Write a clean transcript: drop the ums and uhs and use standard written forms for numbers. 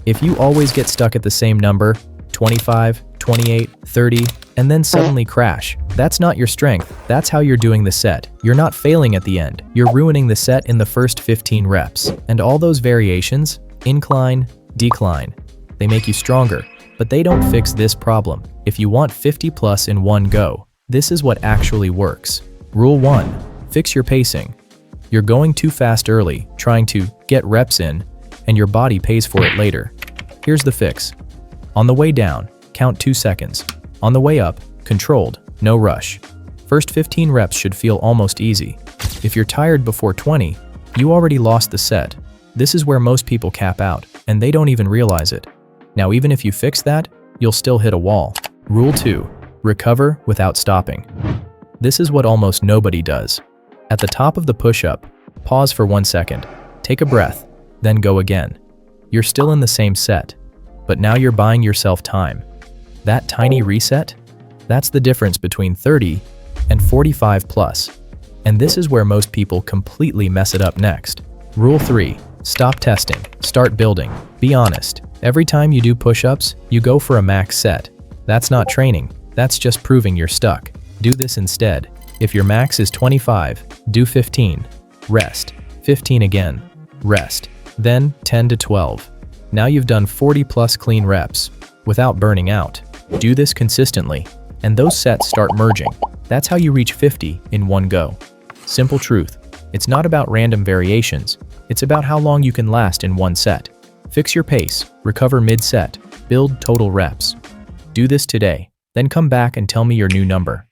If you always get stuck at the same number, 25, 28, 30, and then suddenly crash, that's not your strength. That's how you're doing the set. You're not failing at the end. You're ruining the set in the first 15 reps. And all those variations, incline, decline, they make you stronger, but they don't fix this problem. If you want 50 plus in one go, this is what actually works. Rule 1. Fix your pacing. You're going too fast early, trying to get reps in, and your body pays for it later. Here's the fix. On the way down, count 2 seconds. On the way up, controlled, no rush. First 15 reps should feel almost easy. If you're tired before 20, you already lost the set. This is where most people cap out, and they don't even realize it. Now, even if you fix that, you'll still hit a wall. Rule 2. Recover without stopping. This is what almost nobody does. At the top of the push-up, pause for 1 second, take a breath, then go again. You're still in the same set, but now you're buying yourself time. That tiny reset? That's the difference between 30 and 45 plus. And this is where most people completely mess it up next. Rule 3. Stop testing, start building. Be honest. Every time you do push-ups, you go for a max set. That's not training, that's just proving you're stuck. Do this instead. If your max is 25, do 15. Rest. 15 again. Rest. Then 10 to 12. Now you've done 40 plus clean reps without burning out. Do this consistently, and those sets start merging. That's how you reach 50 in one go. Simple truth. It's not about random variations. It's about how long you can last in one set. Fix your pace, recover mid-set, build total reps. Do this today, then come back and tell me your new number.